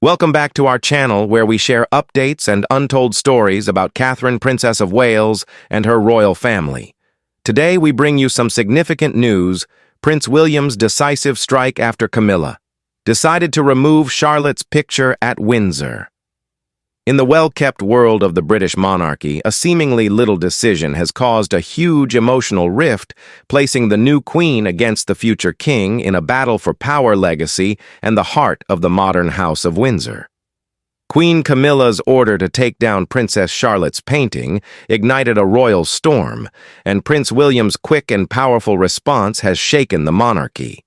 Welcome back to our channel where we share updates and untold stories about Catherine, Princess of Wales, and her royal family. Today we bring you some significant news: Prince William's decisive strike after Camilla decided to remove Charlotte's picture at Windsor. In the well-kept world of the British monarchy, a seemingly little decision has caused a huge emotional rift, placing the new queen against the future king in a battle for power, legacy, and the heart of the modern House of Windsor. Queen Camilla's order to take down Princess Charlotte's painting ignited a royal storm, and Prince William's quick and powerful response has shaken the monarchy.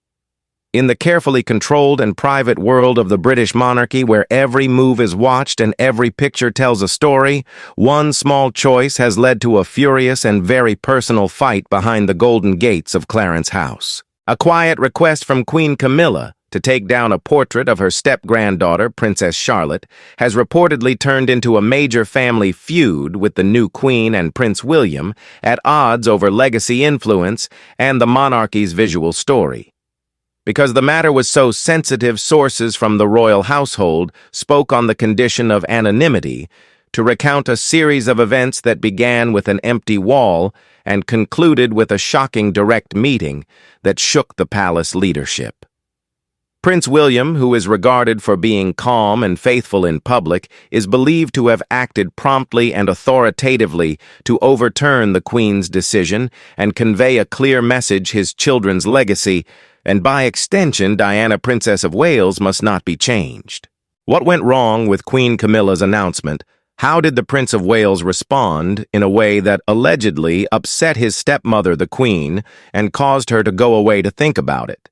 In the carefully controlled and private world of the British monarchy, where every move is watched and every picture tells a story, one small choice has led to a furious and very personal fight behind the golden gates of Clarence House. A quiet request from Queen Camilla to take down a portrait of her step-granddaughter, Princess Charlotte, has reportedly turned into a major family feud with the new queen and Prince William, at odds over legacy, influence, and the monarchy's visual story. Because the matter was so sensitive, sources from the royal household spoke on the condition of anonymity to recount a series of events that began with an empty wall and concluded with a shocking direct meeting that shook the palace leadership. Prince William, who is regarded for being calm and faithful in public, is believed to have acted promptly and authoritatively to overturn the Queen's decision and convey a clear message: his children's legacy, and by extension Diana, Princess of Wales, must not be changed. What went wrong with Queen Camilla's announcement? How did the Prince of Wales respond in a way that allegedly upset his stepmother, the Queen, and caused her to go away to think about it?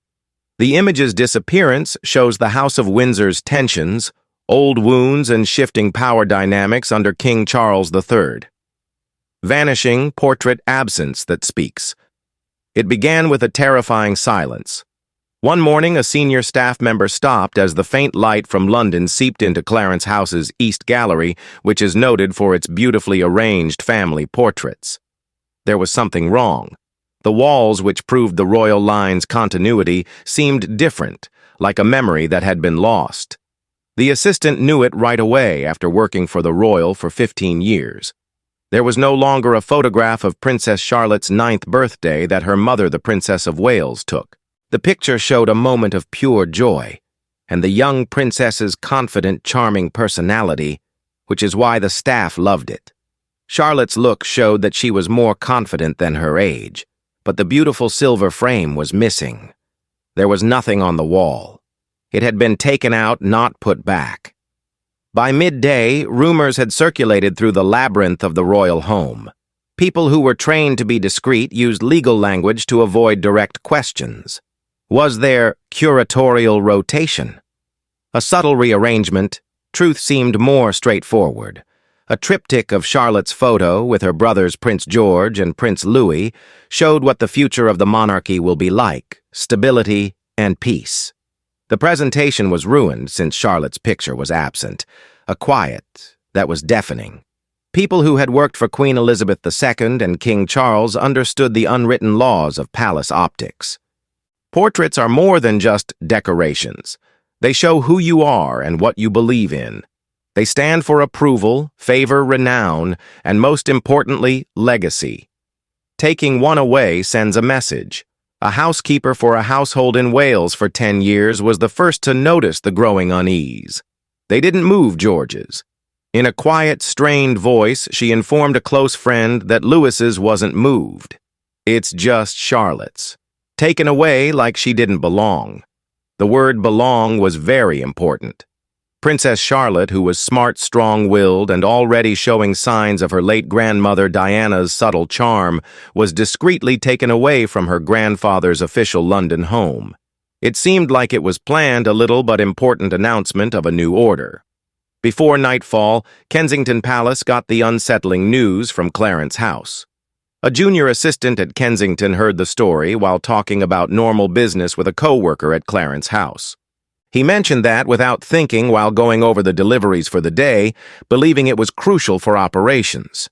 The image's disappearance shows the House of Windsor's tensions, old wounds, and shifting power dynamics under King Charles III. Vanishing, portrait absence that speaks. It began with a terrifying silence. One morning, a senior staff member stopped as the faint light from London seeped into Clarence House's East Gallery, which is noted for its beautifully arranged family portraits. There was something wrong. The walls, which proved the royal line's continuity, seemed different, like a memory that had been lost. The assistant knew it right away after working for the royal for 15 years. There was no longer a photograph of Princess Charlotte's 9th birthday that her mother, the Princess of Wales, took. The picture showed a moment of pure joy, and the young princess's confident, charming personality, which is why the staff loved it. Charlotte's look showed that she was more confident than her age, but the beautiful silver frame was missing. There was nothing on the wall. It had been taken out, not put back. By midday, rumors had circulated through the labyrinth of the royal home. People who were trained to be discreet used legal language to avoid direct questions. Was there curatorial rotation? A subtle rearrangement? Truth seemed more straightforward. A triptych of Charlotte's photo with her brothers Prince George and Prince Louis showed what the future of the monarchy will be like: stability and peace. The presentation was ruined since Charlotte's picture was absent, a quiet that was deafening. People who had worked for Queen Elizabeth II and King Charles understood the unwritten laws of palace optics. Portraits are more than just decorations. They show who you are and what you believe in. They stand for approval, favor, renown, and most importantly, legacy. Taking one away sends a message. A housekeeper for a household in Wales for 10 years was the first to notice the growing unease. They didn't move George's. In a quiet, strained voice, she informed a close friend that Louis's wasn't moved. It's just Charlotte's. Taken away like she didn't belong. The word belong was very important. Princess Charlotte, who was smart, strong-willed, and already showing signs of her late grandmother Diana's subtle charm, was discreetly taken away from her grandfather's official London home. It seemed like it was planned, a little but important announcement of a new order. Before nightfall, Kensington Palace got the unsettling news from Clarence House. A junior assistant at Kensington heard the story while talking about normal business with a co-worker at Clarence House. He mentioned that without thinking while going over the deliveries for the day, believing it was crucial for operations.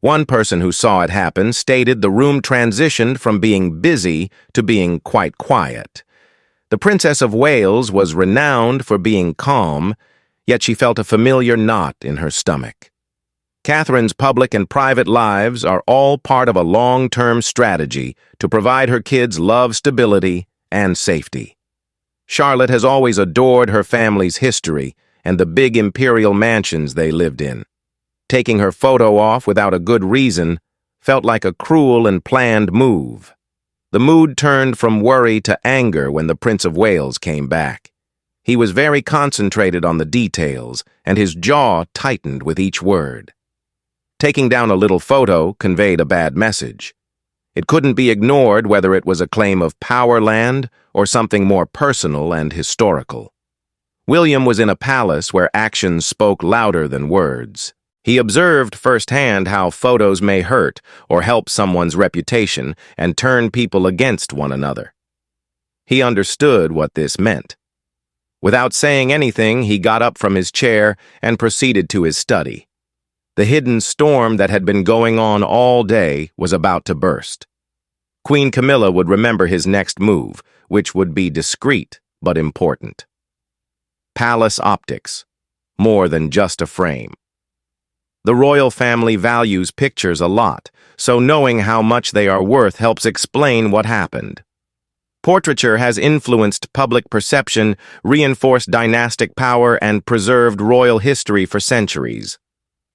One person who saw it happen stated the room transitioned from being busy to being quite quiet. The Princess of Wales was renowned for being calm, yet she felt a familiar knot in her stomach. Catherine's public and private lives are all part of a long-term strategy to provide her kids love, stability, and safety. Charlotte has always adored her family's history and the big imperial mansions they lived in. Taking her photo off without a good reason felt like a cruel and planned move. The mood turned from worry to anger when the Prince of Wales came back. He was very concentrated on the details, and his jaw tightened with each word. Taking down a little photo conveyed a bad message. It couldn't be ignored whether it was a claim of power land or something more personal and historical. William was in a palace where actions spoke louder than words. He observed firsthand how photos may hurt or help someone's reputation and turn people against one another. He understood what this meant. Without saying anything, he got up from his chair and proceeded to his study. The hidden storm that had been going on all day was about to burst. Queen Camilla would remember his next move, which would be discreet but important. Palace optics, more than just a frame. The royal family values pictures a lot, so knowing how much they are worth helps explain what happened. Portraiture has influenced public perception, reinforced dynastic power, and preserved royal history for centuries.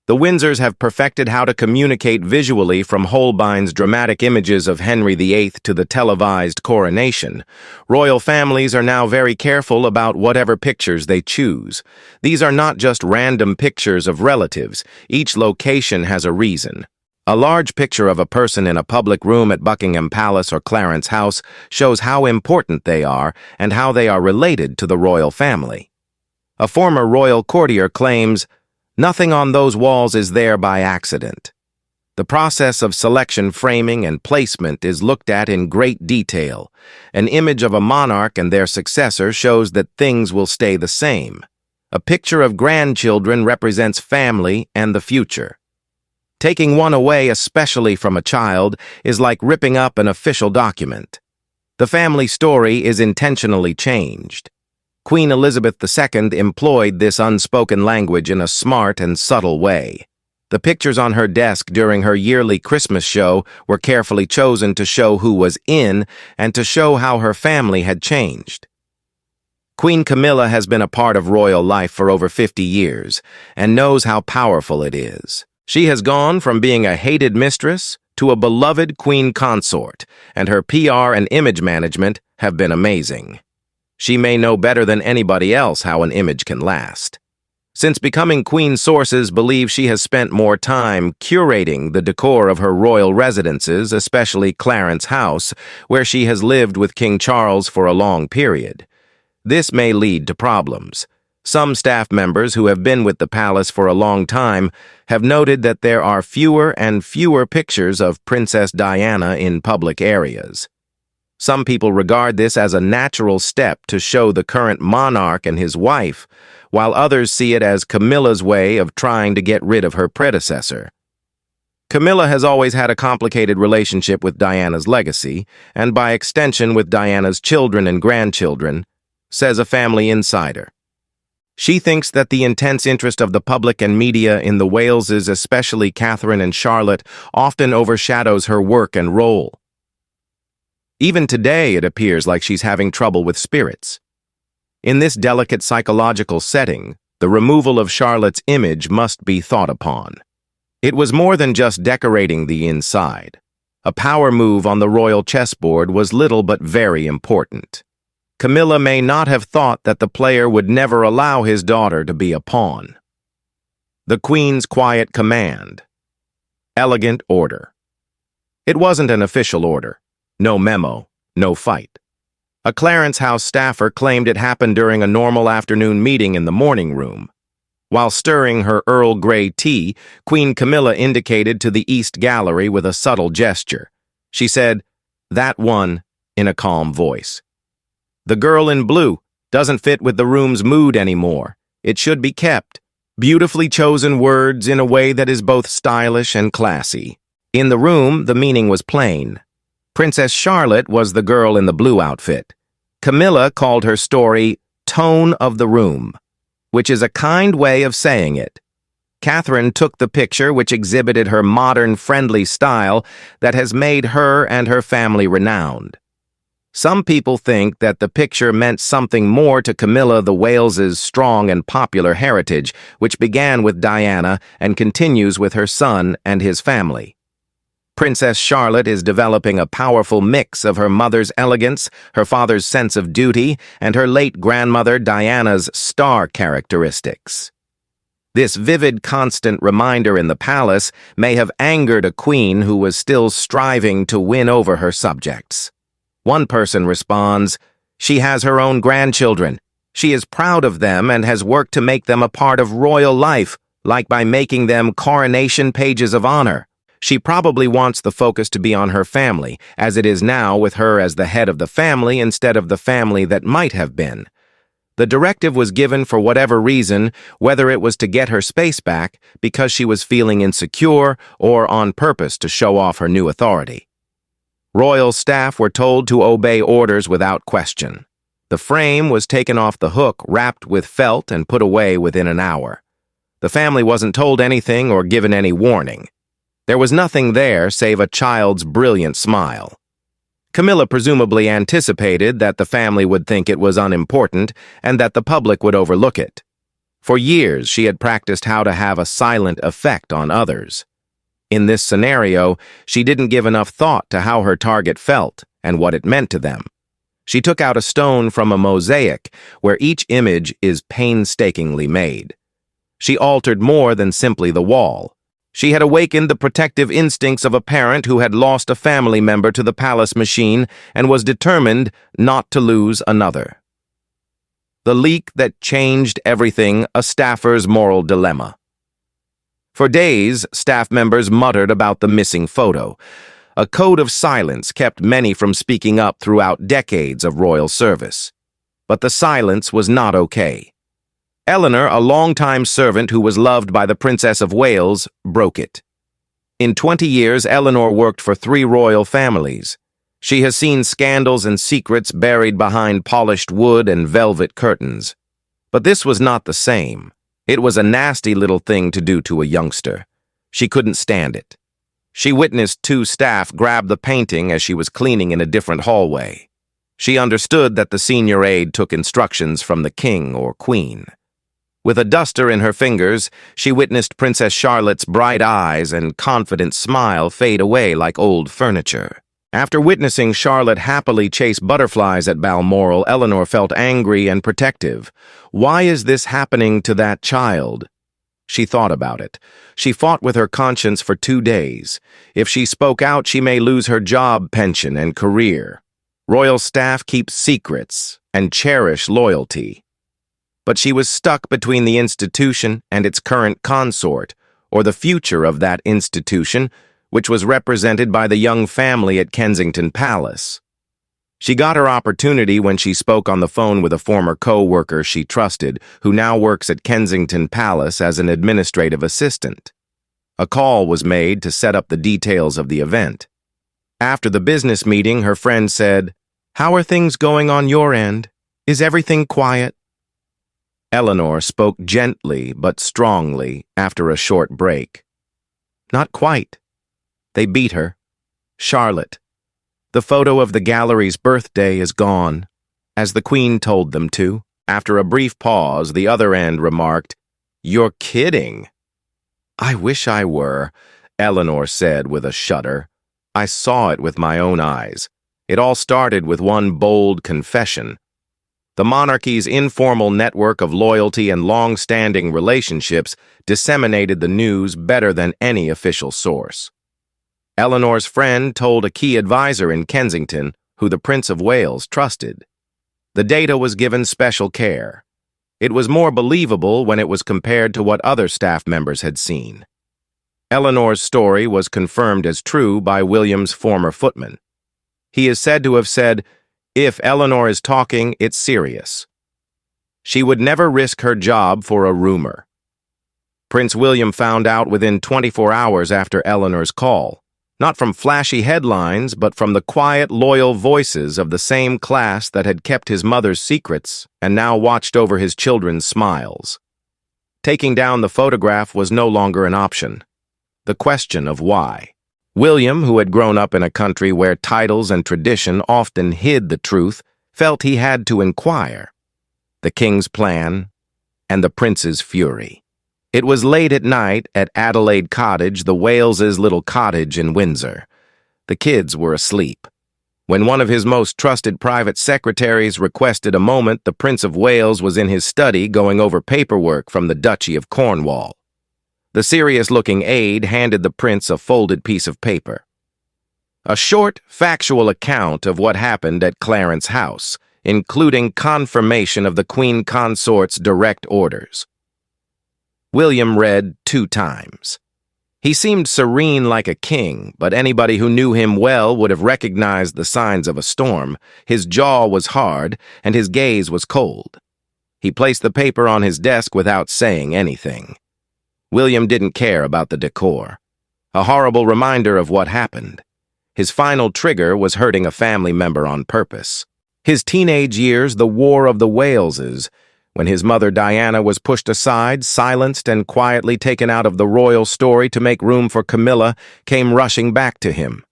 The Windsors have perfected how to communicate visually, from Holbein's dramatic images of Henry VIII to the televised coronation. Royal families are now very careful about whatever pictures they choose. These are not just random pictures of relatives. Each location has a reason. A large picture of a person in a public room at Buckingham Palace or Clarence House shows how important they are and how they are related to the royal family. A former royal courtier claims, "Nothing on those walls is there by accident." The process of selection, framing, and placement is looked at in great detail. An image of a monarch and their successor shows that things will stay the same. A picture of grandchildren represents family and the future. Taking one away, especially from a child, is like ripping up an official document. The family story is intentionally changed. Queen Elizabeth II employed this unspoken language in a smart and subtle way. The pictures on her desk during her yearly Christmas show were carefully chosen to show who was in and to show how her family had changed. Queen Camilla has been a part of royal life for over 50 years and knows how powerful it is. She has gone from being a hated mistress to a beloved queen consort, and her PR and image management have been amazing. She may know better than anybody else how an image can last. Since becoming queen, sources believe she has spent more time curating the decor of her royal residences, especially Clarence House, where she has lived with King Charles for a long period. This may lead to problems. Some staff members who have been with the palace for a long time have noted that there are fewer and fewer pictures of Princess Diana in public areas. Some people regard this as a natural step to show the current monarch and his wife, while others see it as Camilla's way of trying to get rid of her predecessor. Camilla has always had a complicated relationship with Diana's legacy, and by extension with Diana's children and grandchildren, says a family insider. She thinks that the intense interest of the public and media in the Waleses, especially Catherine and Charlotte, often overshadows her work and role. Even today, it appears like she's having trouble with spirits. In this delicate psychological setting, the removal of Charlotte's image must be thought upon. It was more than just decorating the inside. A power move on the royal chessboard was little but very important. Camilla may not have thought that the player would never allow his daughter to be a pawn. The Queen's quiet command. Elegant order. It wasn't an official order. No memo, no fight. A Clarence House staffer claimed it happened during a normal afternoon meeting in the morning room. While stirring her Earl Grey tea, Queen Camilla indicated to the East Gallery with a subtle gesture. She said, "That one," in a calm voice. "The girl in blue doesn't fit with the room's mood anymore. It should be kept." Beautifully chosen words in a way that is both stylish and classy. In the room, the meaning was plain. Princess Charlotte was the girl in the blue outfit. Camilla called her story "Tone of the Room." which is a kind way of saying it. Catherine took the picture, which exhibited her modern, friendly style that has made her and her family renowned. Some people think that the picture meant something more to Camilla the Wales's strong and popular heritage, which began with Diana and continues with her son and his family. Princess Charlotte is developing a powerful mix of her mother's elegance, her father's sense of duty, and her late grandmother Diana's star characteristics. This vivid, constant reminder in the palace may have angered a queen who was still striving to win over her subjects. One person responds, "She has her own grandchildren. She is proud of them and has worked to make them a part of royal life, like by making them coronation pages of honor. She probably wants the focus to be on her family, as it is now with her as the head of the family instead of the family that might have been. The directive was given for whatever reason, whether it was to get her space back because she was feeling insecure or on purpose to show off her new authority. Royal staff were told to obey orders without question. The frame was taken off the hook, wrapped with felt, and put away within an hour. The family wasn't told anything or given any warning. There was nothing there save a child's brilliant smile. Camilla presumably anticipated that the family would think it was unimportant and that the public would overlook it. For years, she had practiced how to have a silent effect on others. In this scenario, she didn't give enough thought to how her target felt and what it meant to them. She took out a stone from a mosaic where each image is painstakingly made. She altered more than simply the wall. She had awakened the protective instincts of a parent who had lost a family member to the palace machine and was determined not to lose another. The leak that changed everything, a staffer's moral dilemma. For days, staff members muttered about the missing photo. A code of silence kept many from speaking up throughout decades of royal service. But the silence was not okay. Eleanor, a longtime servant who was loved by the Princess of Wales, broke it. In 20 years, Eleanor worked for 3 royal families. She has seen scandals and secrets buried behind polished wood and velvet curtains. But this was not the same. It was a nasty little thing to do to a youngster. She couldn't stand it. She witnessed 2 staff grab the painting as she was cleaning in a different hallway. She understood that the senior aide took instructions from the king or queen. With a duster in her fingers, she witnessed Princess Charlotte's bright eyes and confident smile fade away like old furniture. After witnessing Charlotte happily chase butterflies at Balmoral, Eleanor felt angry and protective. Why is this happening to that child? She thought about it. She fought with her conscience for 2 days. If she spoke out, she may lose her job, pension, and career. Royal staff keep secrets and cherish loyalty. But she was stuck between the institution and its current consort, or the future of that institution, which was represented by the young family at Kensington Palace. She got her opportunity when she spoke on the phone with a former co-worker she trusted, who now works at Kensington Palace as an administrative assistant. A call was made to set up the details of the event. After the business meeting, her friend said, "How are things going on your end? Is everything quiet?" Eleanor spoke gently but strongly after a short break. "Not quite. They beat her. Charlotte. The photo of the gallery's birthday is gone, as the Queen told them to." After a brief pause, the other end remarked, "You're kidding." "I wish I were," Eleanor said with a shudder. "I saw it with my own eyes. It all started with one bold confession. The monarchy's informal network of loyalty and long-standing relationships disseminated the news better than any official source. Eleanor's friend told a key advisor in Kensington, who the Prince of Wales trusted. The data was given special care. It was more believable when it was compared to what other staff members had seen. Eleanor's story was confirmed as true by William's former footman. He is said to have said, "If Eleanor is talking, it's serious." She would never risk her job for a rumor. Prince William found out within 24 hours after Eleanor's call. Not from flashy headlines, but from the quiet, loyal voices of the same class that had kept his mother's secrets and now watched over his children's smiles. Taking down the photograph was no longer an option. The question of why. William, who had grown up in a country where titles and tradition often hid the truth, felt he had to inquire. The king's plan and the prince's fury. It was late at night at Adelaide Cottage, the Waleses' little cottage in Windsor. The kids were asleep. When one of his most trusted private secretaries requested a moment, the Prince of Wales was in his study going over paperwork from the Duchy of Cornwall. The serious-looking aide handed the prince a folded piece of paper. A short, factual account of what happened at Clarence House, including confirmation of the Queen Consort's direct orders. William read 2 times. He seemed serene like a king, but anybody who knew him well would have recognized the signs of a storm. His jaw was hard, and his gaze was cold. He placed the paper on his desk without saying anything. William didn't care about the decor. A horrible reminder of what happened. His final trigger was hurting a family member on purpose. His teenage years, the War of the Waleses, when his mother Diana was pushed aside, silenced, and quietly taken out of the royal story to make room for Camilla, came rushing back to him.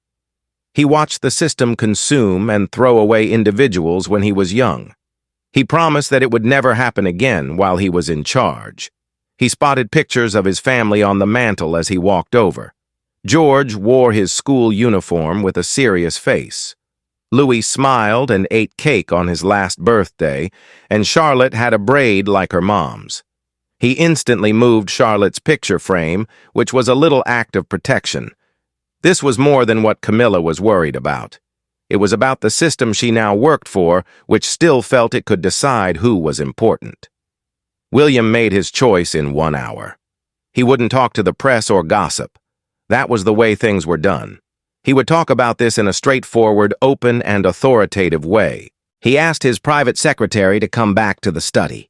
He watched the system consume and throw away individuals when he was young. He promised that it would never happen again while he was in charge. He spotted pictures of his family on the mantel as he walked over. George wore his school uniform with a serious face. Louis smiled and ate cake on his last birthday, and Charlotte had a braid like her mom's. He instantly moved Charlotte's picture frame, which was a little act of protection. This was more than what Camilla was worried about. It was about the system she now worked for, which still felt it could decide who was important. William made his choice in 1 hour. He wouldn't talk to the press or gossip. That was the way things were done. He would talk about this in a straightforward, open, and authoritative way. He asked his private secretary to come back to the study.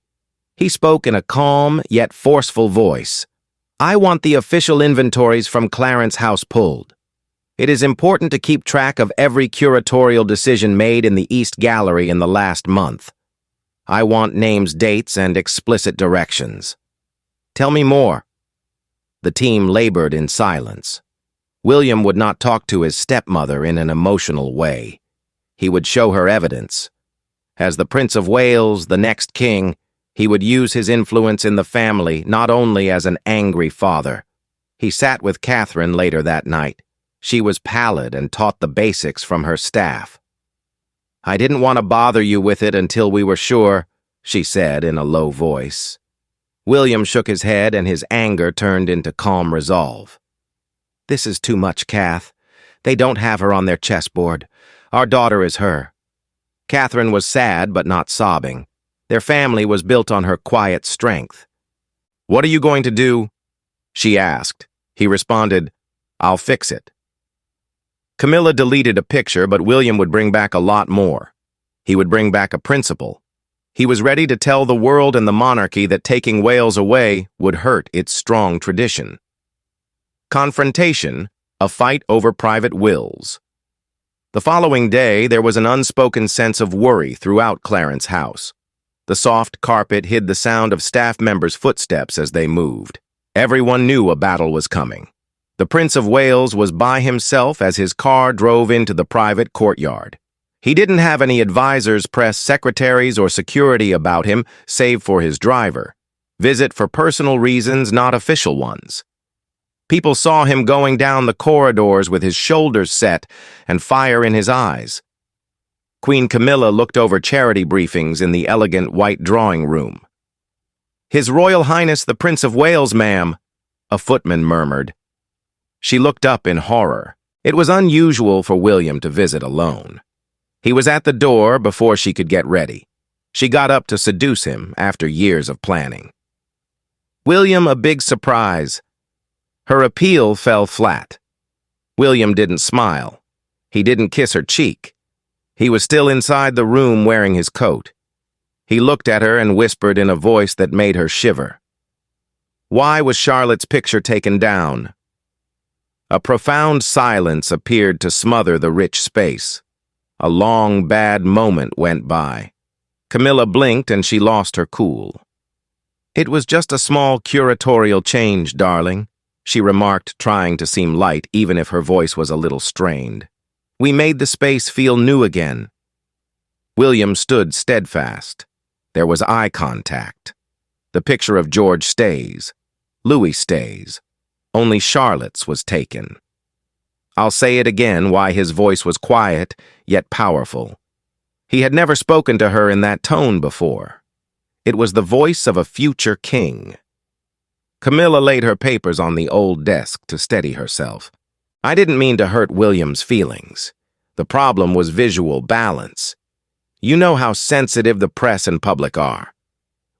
He spoke in a calm, yet forceful voice. "I want the official inventories from Clarence House pulled. It is important to keep track of every curatorial decision made in the East Gallery in the last month. I want names, dates, and explicit directions. Tell me more." The team labored in silence. William would not talk to his stepmother in an emotional way. He would show her evidence. As the Prince of Wales, the next king, he would use his influence in the family not only as an angry father. He sat with Catherine later that night. She was pallid and taught the basics from her staff. "I didn't want to bother you with it until we were sure," she said in a low voice. William shook his head and his anger turned into calm resolve. "This is too much, Kath. They don't have her on their chessboard. Our daughter is her." Catherine was sad but not sobbing. Their family was built on her quiet strength. "What are you going to do?" she asked. He responded, "I'll fix it." Camilla deleted a picture, but William would bring back a lot more. He would bring back a principle. He was ready to tell the world and the monarchy that taking Wales away would hurt its strong tradition. Confrontation, a fight over private wills. The following day, there was an unspoken sense of worry throughout Clarence House. The soft carpet hid the sound of staff members' footsteps as they moved. Everyone knew a battle was coming. The Prince of Wales was by himself as his car drove into the private courtyard. He didn't have any advisors, press secretaries, or security about him, save for his driver. Visit for personal reasons, not official ones. People saw him going down the corridors with his shoulders set and fire in his eyes. Queen Camilla looked over charity briefings in the elegant white drawing room. "His Royal Highness the Prince of Wales, ma'am," a footman murmured. She looked up in horror. It was unusual for William to visit alone. He was at the door before she could get ready. She got up to seduce him after years of planning. William a big surprise. Her appeal fell flat. William didn't smile. He didn't kiss her cheek. He was still inside the room wearing his coat. He looked at her and whispered in a voice that made her shiver. "Why was Charlotte's picture taken down?" A profound silence appeared to smother the rich space. A long, bad moment went by. Camilla blinked and she lost her cool. "It was just a small curatorial change, darling," she remarked, trying to seem light even if her voice was a little strained. "We made the space feel new again." William stood steadfast. There was eye contact. The picture of George stays. Louis stays. Only Charlotte's was taken. I'll say it again why his voice was quiet, yet powerful. He had never spoken to her in that tone before. It was the voice of a future king. Camilla laid her papers on the old desk to steady herself. "I didn't mean to hurt William's feelings. The problem was visual balance. You know how sensitive the press and public are."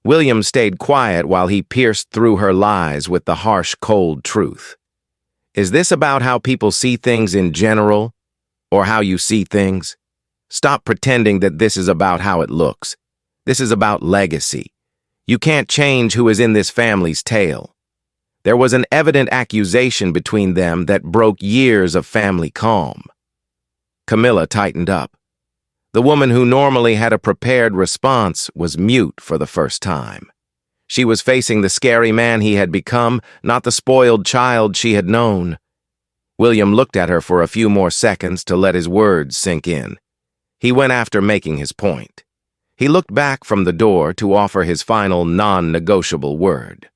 William stayed quiet while he pierced through her lies with the harsh, cold truth. "Is this about how people see things in general, or how you see things? Stop pretending that this is about how it looks. This is about legacy. You can't change who is in this family's tale. There was an evident accusation between them that broke years of family calm." Camilla tightened up. The woman who normally had a prepared response was mute for the first time. She was facing the scary man he had become, not the spoiled child she had known. William looked at her for a few more seconds to let his words sink in. He went after making his point. He looked back from the door to offer his final non-negotiable word.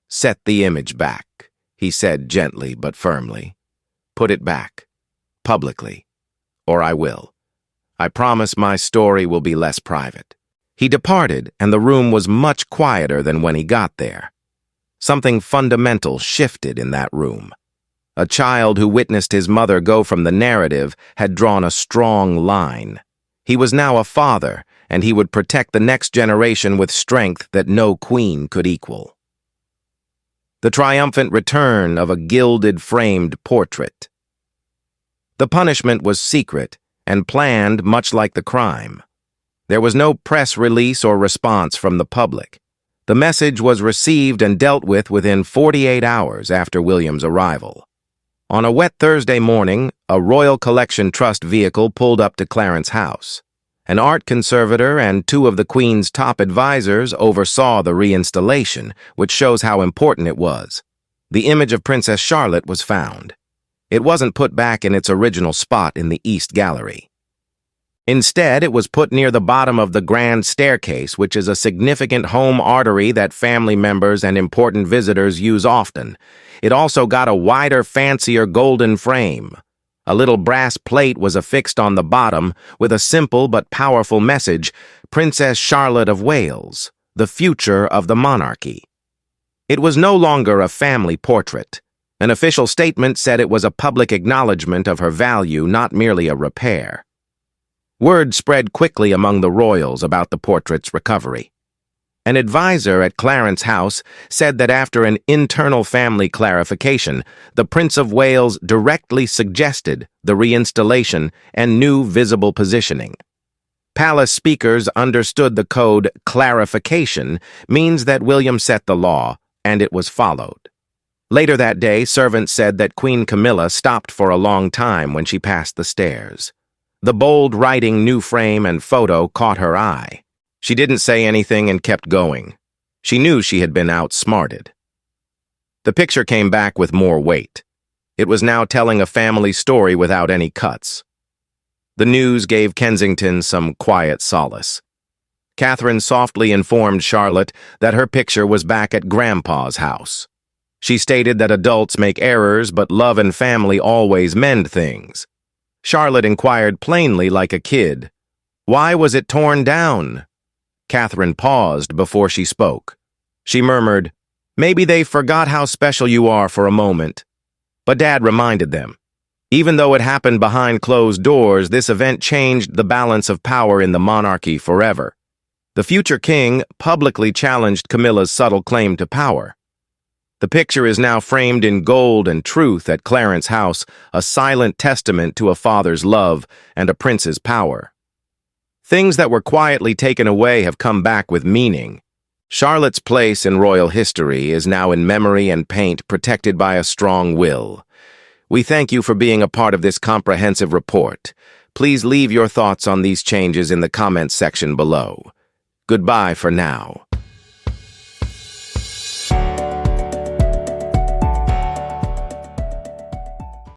"Set the image back," he said gently but firmly. "Put it back, publicly, or I will. I promise my story will be less private." He departed, and the room was much quieter than when he got there. Something fundamental shifted in that room. A child who witnessed his mother go from the narrative had drawn a strong line. He was now a father, and he would protect the next generation with strength that no queen could equal. The triumphant return of a gilded framed portrait. The punishment was secret and planned much like the crime. There was no press release or response from the public. The message was received and dealt with within 48 hours after William's arrival. On a wet Thursday morning, a Royal Collection Trust vehicle pulled up to Clarence House. An art conservator and two of the Queen's top advisors oversaw the reinstallation, which shows how important it was. The image of Princess Charlotte was found. It wasn't put back in its original spot in the East Gallery. Instead, it was put near the bottom of the grand staircase, which is a significant home artery that family members and important visitors use often. It also got a wider, fancier golden frame. A little brass plate was affixed on the bottom with a simple but powerful message: Princess Charlotte of Wales, the future of the monarchy. It was no longer a family portrait. An official statement said it was a public acknowledgement of her value, not merely a repair. Word spread quickly among the royals about the portrait's recovery. An advisor at Clarence House said that after an internal family clarification, the Prince of Wales directly suggested the reinstallation and new visible positioning. Palace speakers understood the code clarification means that William set the law, and it was followed. Later that day, servants said that Queen Camilla stopped for a long time when she passed the stairs. The bold writing, new frame, and photo caught her eye. She didn't say anything and kept going. She knew she had been outsmarted. The picture came back with more weight. It was now telling a family story without any cuts. The news gave Kensington some quiet solace. Catherine softly informed Charlotte that her picture was back at Grandpa's house. She stated that adults make errors, but love and family always mend things. Charlotte inquired plainly like a kid, "Why was it torn down?" Catherine paused before she spoke. She murmured, "Maybe they forgot how special you are for a moment." But Dad reminded them. Even though it happened behind closed doors, this event changed the balance of power in the monarchy forever. The future king publicly challenged Camilla's subtle claim to power. The picture is now framed in gold and truth at Clarence House, a silent testament to a father's love and a prince's power. Things that were quietly taken away have come back with meaning. Charlotte's place in royal history is now in memory and paint, protected by a strong will. We thank you for being a part of this comprehensive report. Please leave your thoughts on these changes in the comments section below. Goodbye for now.